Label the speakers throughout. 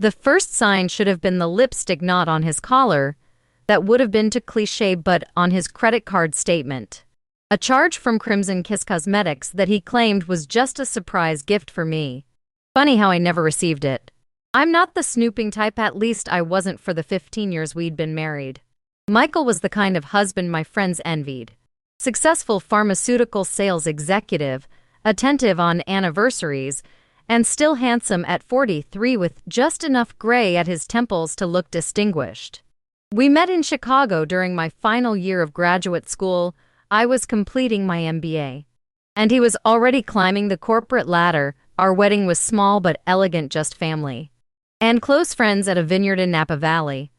Speaker 1: The first sign should have been the lipstick not on his collar. That would have been too cliché, but on his credit card statement. A charge from Crimson Kiss Cosmetics that he claimed was just a surprise gift for me. Funny how I never received it. I'm not the snooping type, at least I wasn't for the 15 years we'd been married. Michael was the kind of husband my friends envied. Successful pharmaceutical sales executive, attentive on anniversaries, and still handsome at 43 with just enough gray at his temples to look distinguished. We met in Chicago during my final year of graduate school. I was completing my MBA. And he was already climbing the corporate ladder. Our wedding was small but elegant, just family. And close friends at a vineyard in Napa Valley.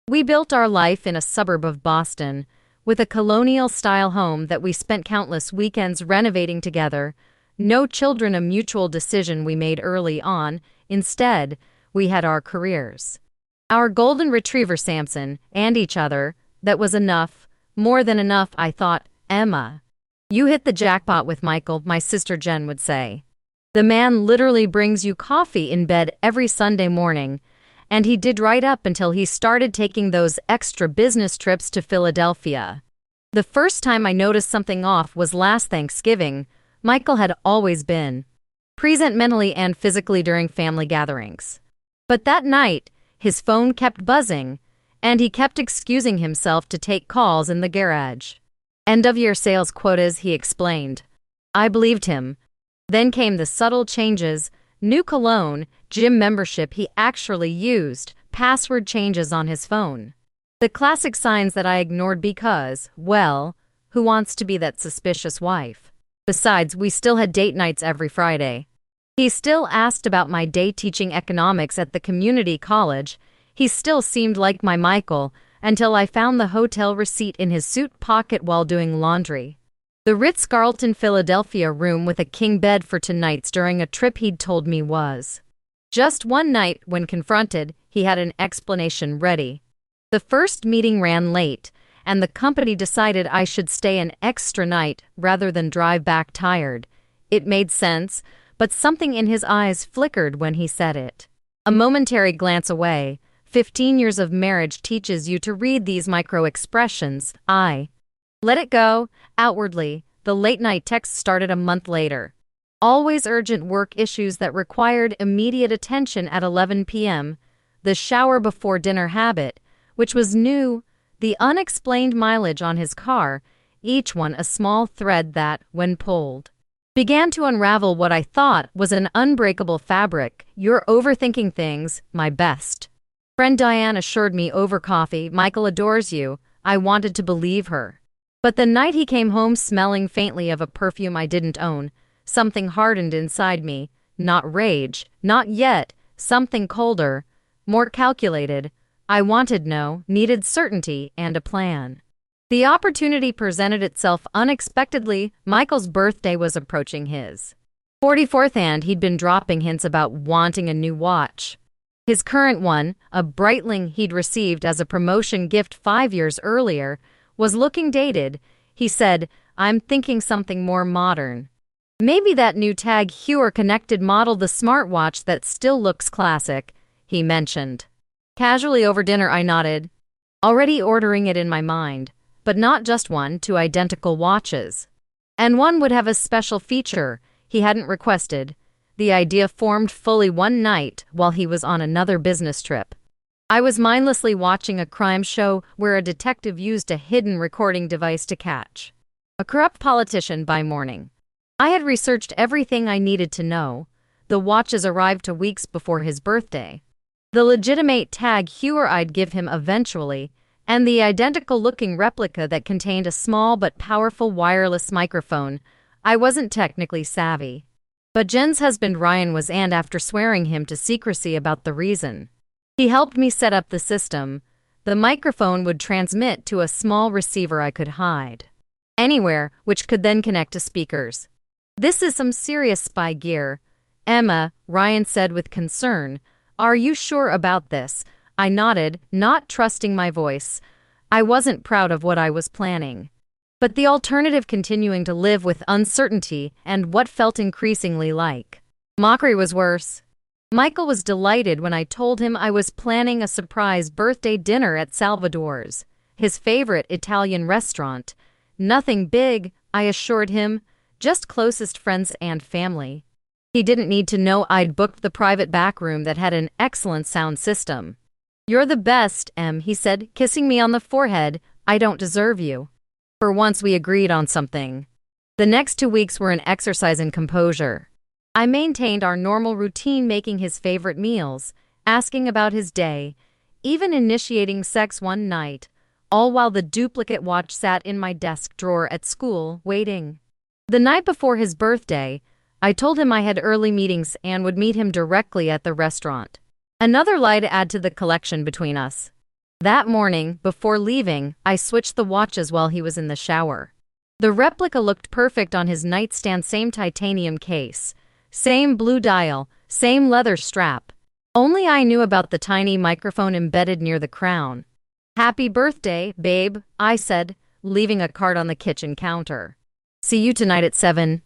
Speaker 1: We built our life in a suburb of Boston, with a colonial-style home that we spent countless weekends renovating together. No children, a mutual decision we made early on. Instead, we had our careers. Our golden retriever Samson, and each other. That was enough. More than enough, I thought. Emma, you hit the jackpot with Michael, my sister Jen would say. The man literally brings you coffee in bed every Sunday morning. And he did right up until he started taking those extra business trips to Philadelphia. The first time I noticed something off was last Thanksgiving. Michael had always been present mentally and physically during family gatherings. But that night, his phone kept buzzing, and he kept excusing himself to take calls in the garage. End-of-year sales quotas, he explained. I believed him. Then came the subtle changes: new cologne, gym membership he actually used, password changes on his phone. The classic signs that I ignored because, well, who wants to be that suspicious wife? Besides, we still had date nights every Friday. He still asked about my day teaching economics at the community college. He still seemed like my Michael, until I found the hotel receipt in his suit pocket while doing laundry. The Ritz-Carlton Philadelphia room with a king bed for 2 nights during a trip he'd told me was just one night. When confronted, he had an explanation ready. The first meeting ran late, and the company decided I should stay an extra night rather than drive back tired. It made sense, but something in his eyes flickered when he said it. A momentary glance away. 15 years of marriage teaches you to read these micro-expressions. I let it go. Outwardly, the late-night text started a month later. Always urgent work issues that required immediate attention at 11 p.m. The shower before dinner habit, which was new. The unexplained mileage on his car, each one a small thread that, when pulled, began to unravel what I thought was an unbreakable fabric. You're overthinking things, my best friend Diane assured me over coffee. Michael adores you. I wanted to believe her. But the night he came home smelling faintly of a perfume I didn't own, something hardened inside me. Not rage, not yet. Something colder, more calculated. I needed certainty and a plan. The opportunity presented itself unexpectedly. Michael's birthday was approaching his 44th, and he'd been dropping hints about wanting a new watch. His current one, a Breitling he'd received as a promotion gift 5 years earlier, was looking dated. He said, I'm thinking something more modern. Maybe that new Tag Heuer connected model, the smartwatch that still looks classic, he mentioned. Casually over dinner I nodded, already ordering it in my mind, but not just one, 2 identical watches. And one would have a special feature he hadn't requested. The idea formed fully one night while he was on another business trip. I was mindlessly watching a crime show where a detective used a hidden recording device to catch a corrupt politician by morning. I had researched everything I needed to know. The watches arrived 2 weeks before his birthday. The legitimate Tag Heuer I'd give him eventually, and the identical-looking replica that contained a small but powerful wireless microphone. I wasn't technically savvy, but Jen's husband Ryan was, and after swearing him to secrecy about the reason, he helped me set up the system. The microphone would transmit to a small receiver I could hide anywhere, which could then connect to speakers. This is some serious spy gear, Emma, Ryan said with concern. Are you sure about this? I nodded, not trusting my voice. I wasn't proud of what I was planning. But the alternative, continuing to live with uncertainty and what felt increasingly like mockery, was worse. Michael was delighted when I told him I was planning a surprise birthday dinner at Salvador's, his favorite Italian restaurant. Nothing big, I assured him, just closest friends and family. He didn't need to know I'd booked the private back room that had an excellent sound system. "You're the best, Em," he said, kissing me on the forehead. "I don't deserve you." For once we agreed on something. The next 2 weeks were an exercise in composure. I maintained our normal routine, making his favorite meals, asking about his day, even initiating sex one night, all while the duplicate watch sat in my desk drawer at school, waiting. The night before his birthday, I told him I had early meetings and would meet him directly at the restaurant. Another lie to add to the collection between us. That morning, before leaving, I switched the watches while he was in the shower. The replica looked perfect on his nightstand, same titanium case, same blue dial, same leather strap. Only I knew about the tiny microphone embedded near the crown. "Happy birthday, babe," I said, leaving a card on the kitchen counter. "See you tonight at 7.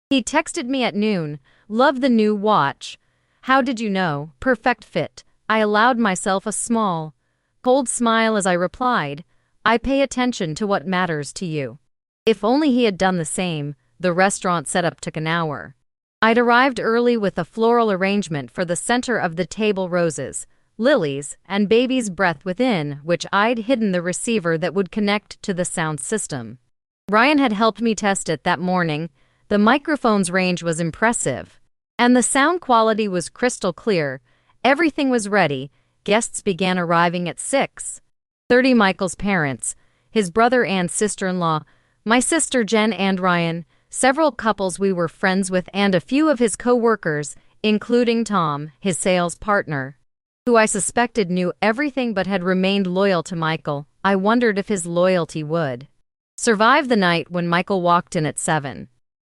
Speaker 1: He texted me at noon. "Love the new watch. How did you know? Perfect fit." I allowed myself a small, cold smile as I replied, "I pay attention to what matters to you." If only he had done the same. The restaurant setup took an hour. I'd arrived early with a floral arrangement for the center of the table, roses, lilies, and baby's breath within which I'd hidden the receiver that would connect to the sound system. Ryan had helped me test it that morning. The microphone's range was impressive, and the sound quality was crystal clear. Everything was ready. Guests began arriving at 6:30. Michael's parents, his brother and sister-in-law, my sister Jen and Ryan, several couples we were friends with, and a few of his co-workers, including Tom, his sales partner, who I suspected knew everything but had remained loyal to Michael. I wondered if his loyalty would survive the night when Michael walked in at 7.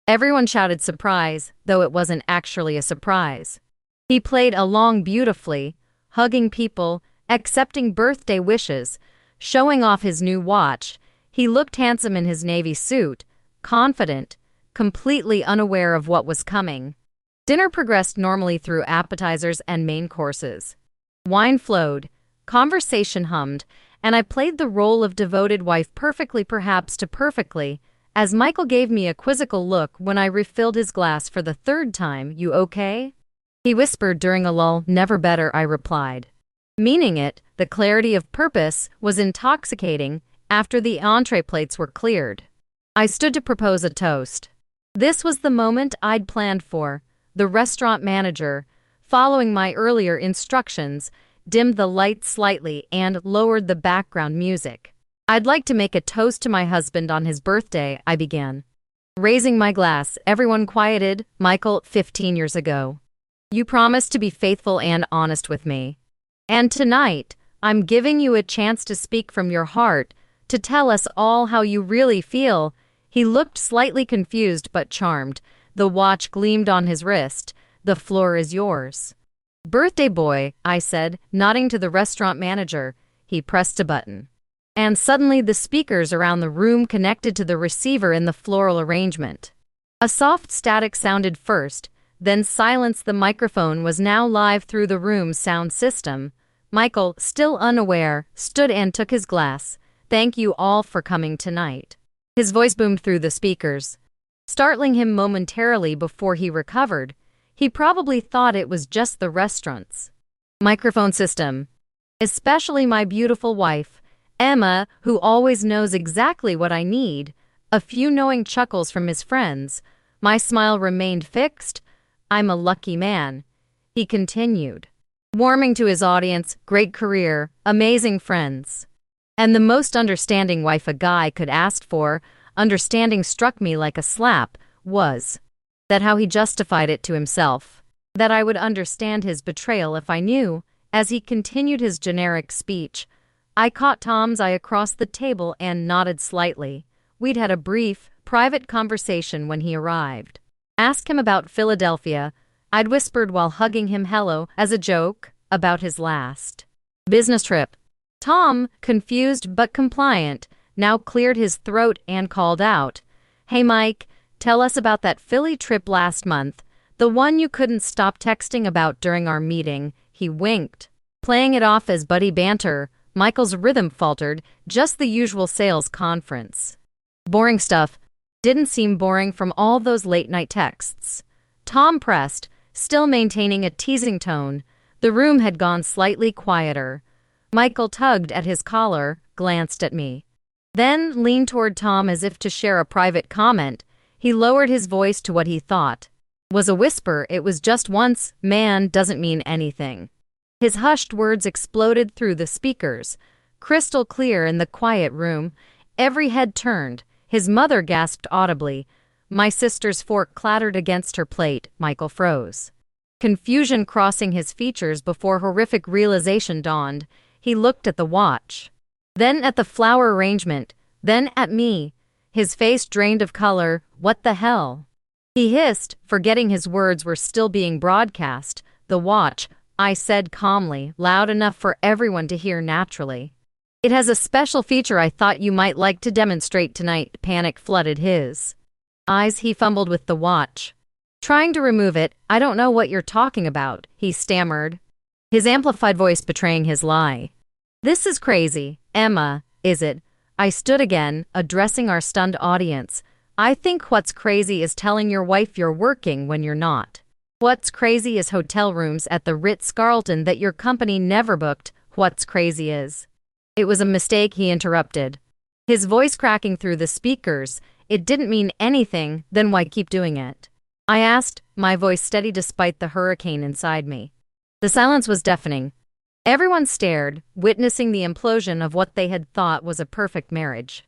Speaker 1: Everyone shouted surprise, though it wasn't actually a surprise. He played along beautifully, hugging people, accepting birthday wishes, showing off his new watch. He looked handsome in his navy suit, confident, completely unaware of what was coming. Dinner progressed normally through appetizers and main courses. Wine flowed, conversation hummed, and I played the role of devoted wife perfectly, perhaps too perfectly, as Michael gave me a quizzical look when I refilled his glass for the 3rd time. "You okay?" he whispered during a lull. "Never better," I replied, meaning it. The clarity of purpose was intoxicating. After the entree plates were cleared, I stood to propose a toast. This was the moment I'd planned for. The restaurant manager, following my earlier instructions, dimmed the lights slightly and lowered the background music. "I'd like to make a toast to my husband on his birthday," I began, raising my glass. Everyone quieted. "Michael, 15 years ago, you promised to be faithful and honest with me. And tonight, I'm giving you a chance to speak from your heart, to tell us all how you really feel." He looked slightly confused but charmed. The watch gleamed on his wrist. "The floor is yours, birthday boy," I said, nodding to the restaurant manager. He pressed a button, and suddenly the speakers around the room connected to the receiver in the floral arrangement. A soft static sounded first, then silence. The microphone was now live through the room's sound system. Michael, still unaware, stood and took his glass. "Thank you all for coming tonight." His voice boomed through the speakers, startling him momentarily before he recovered. He probably thought it was just the restaurant's microphone system. "Especially my beautiful wife, Emma, who always knows exactly what I need." A few knowing chuckles from his friends. My smile remained fixed. "I'm a lucky man," he continued, warming to his audience. "Great career, amazing friends, and the most understanding wife a guy could ask for." Understanding struck me like a slap. Was that how he justified it to himself? That I would understand his betrayal if I knew? As he continued his generic speech, I caught Tom's eye across the table and nodded slightly. We'd had a brief, private conversation when he arrived. "Ask him about Philadelphia," I'd whispered while hugging him. "Hello," as a joke, about his last business trip. Tom, confused but compliant, now cleared his throat and called out, "Hey Mike, tell us about that Philly trip last month. The one you couldn't stop texting about during our meeting, he winked. Playing it off as buddy banter, Michael's rhythm faltered, just the usual sales conference. Boring stuff. Didn't seem boring from all those late-night texts. Tom pressed, still maintaining a teasing tone. The room had gone slightly quieter. Michael tugged at his collar, glanced at me. Then leaned toward Tom as if to share a private comment. He lowered his voice to what he thought was a whisper. It was just once. Man doesn't mean anything. His hushed words exploded through the speakers, crystal clear in the quiet room. Every head turned. His mother gasped audibly. My sister's fork clattered against her plate. Michael froze. Confusion crossing his features before horrific realization dawned. He looked at the watch. Then at the flower arrangement. Then at me. His face drained of color. What the hell? He hissed, forgetting his words were still being broadcast. The watch, I said calmly, loud enough for everyone to hear naturally. It has a special feature I thought you might like to demonstrate tonight. Panic flooded his eyes. He fumbled with the watch, trying to remove it. I don't know what you're talking about, he stammered, his amplified voice betraying his lie. This is crazy, Emma, is it? I stood again, addressing our stunned audience. I think what's crazy is telling your wife you're working when you're not. What's crazy is hotel rooms at the Ritz-Carlton that your company never booked. What's crazy is... It was a mistake, he interrupted, his voice cracking through the speakers. It didn't mean anything. Then why keep doing it? I asked, my voice steady despite the hurricane inside me. The silence was deafening. Everyone stared, witnessing the implosion of what they had thought was a perfect marriage.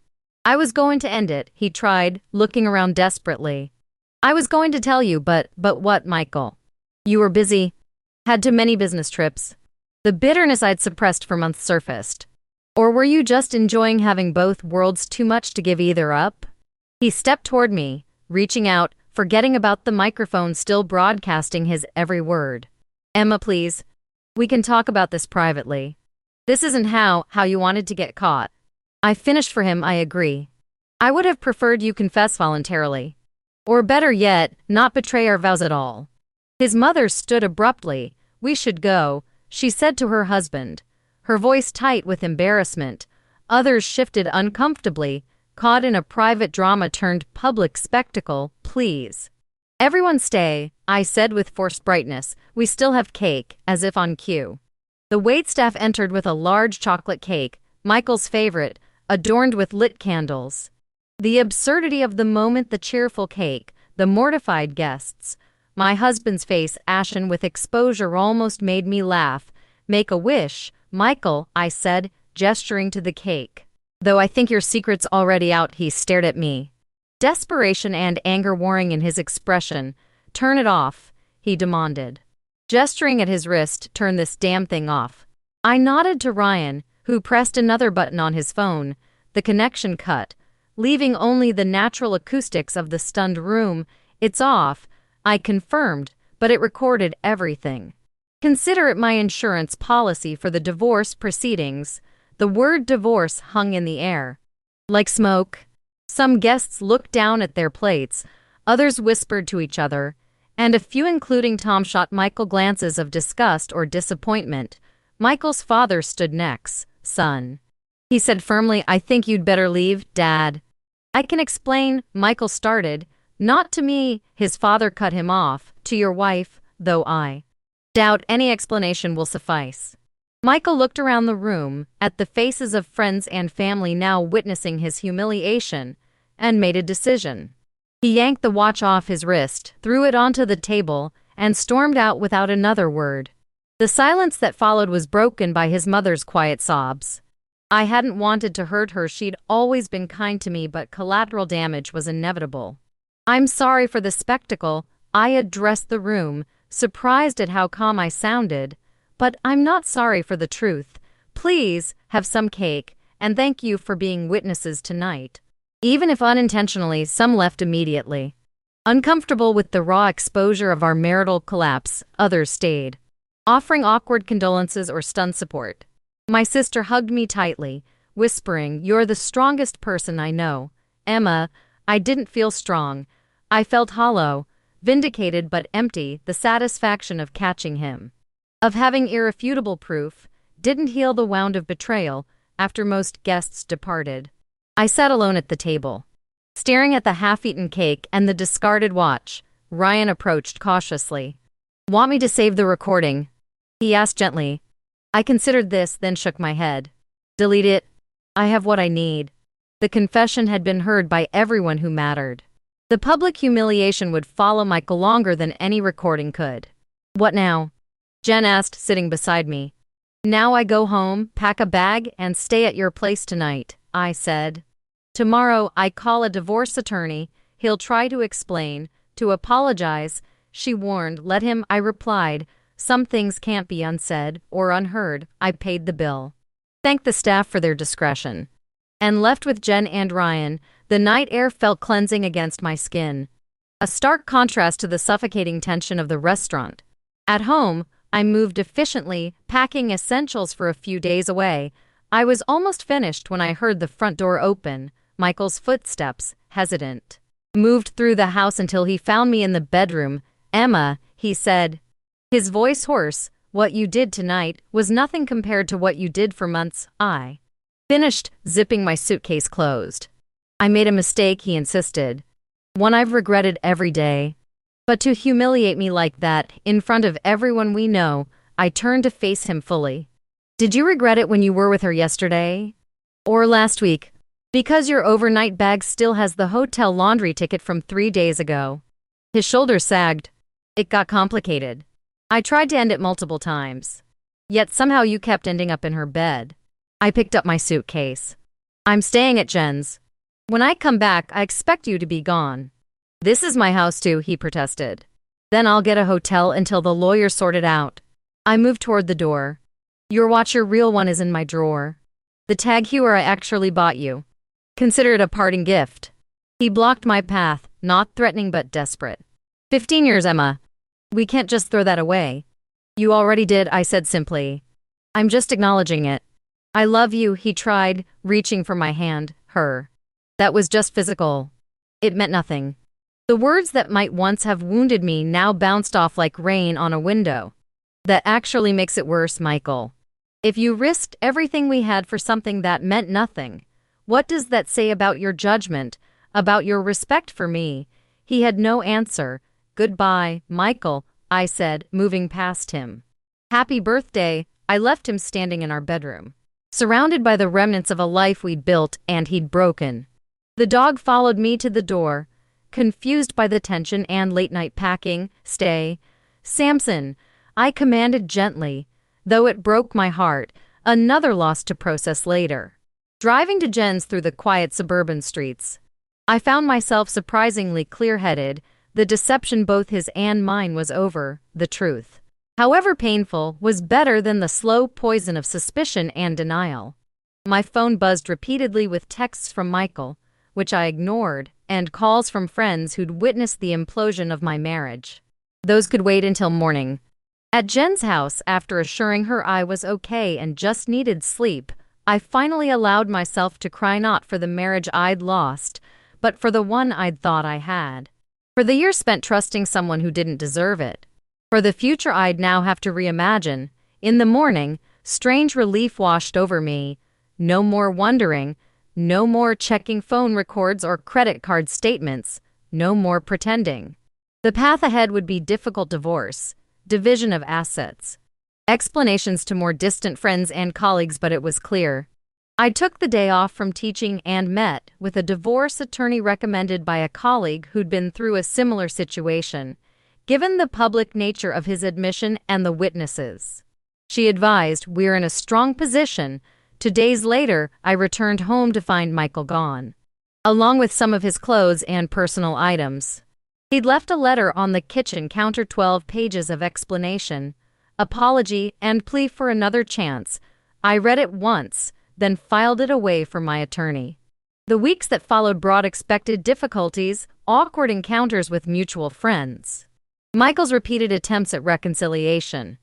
Speaker 1: I was going to end it, he tried, looking around desperately. I was going to tell you, but what, Michael? You were busy? Had too many business trips? The bitterness I'd suppressed for months surfaced. Or were you just enjoying having both worlds too much to give either up? He stepped toward me, reaching out, forgetting about the microphone still broadcasting his every word. Emma, please. We can talk about this privately. This isn't how you wanted to get caught. I finished for him, I agree. I would have preferred you confess voluntarily. Or better yet, not betray our vows at all. His mother stood abruptly. We should go, she said to her husband, her voice tight with embarrassment. Others shifted uncomfortably, caught in a private drama turned public spectacle. Please. Everyone stay, I said with forced brightness. We still have cake, as if on cue. The waitstaff entered with a large chocolate cake, Michael's favorite, adorned with lit candles. The absurdity of the moment, the cheerful cake, the mortified guests. My husband's face, ashen with exposure, almost made me laugh. Make a wish, Michael, I said, gesturing to the cake. Though I think your secret's already out, he stared at me. Desperation and anger warring in his expression. Turn it off, he demanded. Gesturing at his wrist, turn this damn thing off. I nodded to Ryan, who pressed another button on his phone. The connection cut, leaving only the natural acoustics of the stunned room. It's off, I confirmed, but it recorded everything. Consider it my insurance policy for the divorce proceedings. The word divorce hung in the air. Like smoke. Some guests looked down at their plates, others whispered to each other, and a few, including Tom, shot Michael glances of disgust or disappointment. Michael's father stood next. Son, he said firmly, I think you'd better leave, Dad. I can explain, Michael started. Not to me, his father cut him off. To your wife, though I doubt any explanation will suffice. Michael looked around the room, at the faces of friends and family now witnessing his humiliation, and made a decision. He yanked the watch off his wrist, threw it onto the table, and stormed out without another word. The silence that followed was broken by his mother's quiet sobs. I hadn't wanted to hurt her, she'd always been kind to me, but collateral damage was inevitable. I'm sorry for the spectacle, I addressed the room, surprised at how calm I sounded. But I'm not sorry for the truth. Please, have some cake, and thank you for being witnesses tonight. Even if unintentionally, some left immediately. Uncomfortable with the raw exposure of our marital collapse, others stayed, offering awkward condolences or stunned support. My sister hugged me tightly, whispering, You're the strongest person I know. Emma, I didn't feel strong. I felt hollow. vindicated but empty, the satisfaction of catching him, of having irrefutable proof, didn't heal the wound of betrayal after most guests departed. I sat alone at the table, staring at the half-eaten cake and the discarded watch. Ryan approached cautiously. "Want me to save the recording?" he asked gently. I considered this, then shook my head. "Delete it. I have what I need." The confession had been heard by everyone who mattered. The public humiliation would follow Michael longer than any recording could. "What now?" Jen asked, sitting beside me. "Now I go home, pack a bag, and stay at your place tonight," I said. "Tomorrow I call a divorce attorney. He'll try to explain, to apologize," she warned. "Let him," I replied. "Some things can't be unsaid or unheard." I paid the bill, thanked the staff for their discretion, and left with Jen and Ryan. The night air felt cleansing against my skin, a stark contrast to the suffocating tension of the restaurant. At home, I moved efficiently, packing essentials for a few days away. I was almost finished when I heard the front door open. Michael's footsteps, hesitant, moved through the house until he found me in the bedroom. "Emma," he said, his voice hoarse, "what you did tonight was nothing compared to what you did for months." I finished, zipping my suitcase closed. "I made a mistake," he insisted. "One I've regretted every day. But to humiliate me like that, in front of everyone we know," I turned to face him fully. "Did you regret it when you were with her yesterday? Or last week? Because your overnight bag still has the hotel laundry ticket from 3 days ago." His shoulders sagged. "It got complicated. I tried to end it multiple times. Yet somehow you kept ending up in her bed." I picked up my suitcase. "I'm staying at Jen's. When I come back, I expect you to be gone." "This is my house too," he protested. "Then I'll get a hotel until the lawyer sorted out." I moved toward the door. "Your watch, your real one, is in my drawer. The Tag Heuer I actually bought you. Consider it a parting gift." He blocked my path, not threatening but desperate. 15 years, Emma. We can't just throw that away." "You already did," I said simply. "I'm just acknowledging it." "I love you," he tried, reaching for my hand. Her. That was just physical. It meant nothing. The words that might once have wounded me now bounced off like rain on a window. "That actually makes it worse, Michael. If you risked everything we had for something that meant nothing, what does that say about your judgment, about your respect for me?" He had no answer. "Goodbye, Michael," I said, moving past him. "Happy birthday." I left him standing in our bedroom, surrounded by the remnants of a life we'd built and he'd broken. The dog followed me to the door, confused by the tension and late-night packing. "Stay, Samson," I commanded gently, though it broke my heart, another loss to process later. Driving to Jen's through the quiet suburban streets, I found myself surprisingly clear-headed. The deception, both his and mine, was over. The truth, however painful, was better than the slow poison of suspicion and denial. My phone buzzed repeatedly with texts from Michael, which I ignored, and calls from friends who'd witnessed the implosion of my marriage. Those could wait until morning. At Jen's house, after assuring her I was okay and just needed sleep, I finally allowed myself to cry, not for the marriage I'd lost, but for the one I'd thought I had. For the years spent trusting someone who didn't deserve it. For the future I'd now have to reimagine. In the morning, strange relief washed over me. No more wondering. No more checking phone records or credit card statements. No more pretending. The path ahead would be difficult: divorce, division of assets, explanations to more distant friends and colleagues, but it was clear. I took the day off from teaching and met with a divorce attorney recommended by a colleague who'd been through a similar situation, given the public nature of his admission and the witnesses. She advised, "We're in a strong position." 2 days later, I returned home to find Michael gone, along with some of his clothes and personal items. He'd left a letter on the kitchen counter, 12 pages of explanation, apology, and plea for another chance. I read it once, then filed it away for my attorney. The weeks that followed brought expected difficulties, awkward encounters with mutual friends, Michael's repeated attempts at reconciliation,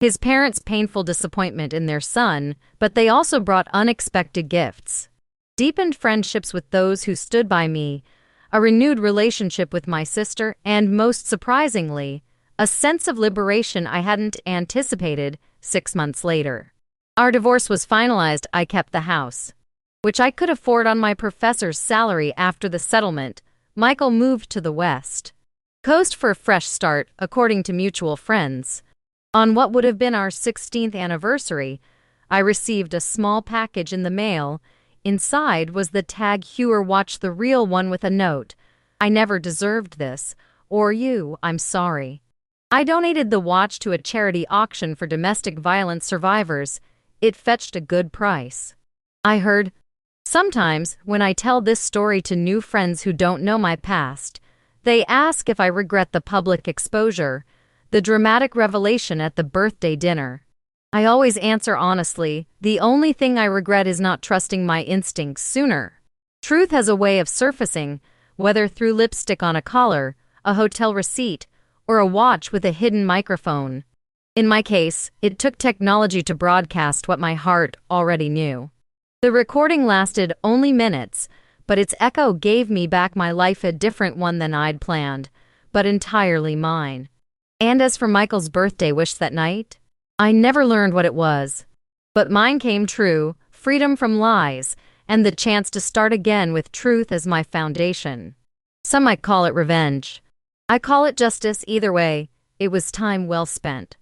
Speaker 1: his parents' painful disappointment in their son, but they also brought unexpected gifts, deepened friendships with those who stood by me. a renewed relationship with my sister, and most surprisingly, a sense of liberation I hadn't anticipated 6 months later. Our divorce was finalized. I kept the house, which I could afford on my professor's salary. After the settlement, Michael moved to the West Coast for a fresh start, according to mutual friends. On what would have been our 16th anniversary, I received a small package in the mail. Inside was the tag "Hewer Watch the Real One" with a note. "I never deserved this, or you, I'm sorry." I donated the watch to a charity auction for domestic violence survivors. It fetched a good price. I heard. Sometimes, when I tell this story to new friends who don't know my past, they ask if I regret the public exposure, the dramatic revelation at the birthday dinner. I always answer honestly, the only thing I regret is not trusting my instincts sooner. Truth has a way of surfacing, whether through lipstick on a collar, a hotel receipt, or a watch with a hidden microphone. In my case, it took technology to broadcast what my heart already knew. The recording lasted only minutes, but its echo gave me back my life, a different one than I'd planned, but entirely mine. And as for Michael's birthday wish that night, I never learned what it was. But mine came true: freedom from lies, and the chance to start again with truth as my foundation. Some might call it revenge. I call it justice. Either way, it was time well spent.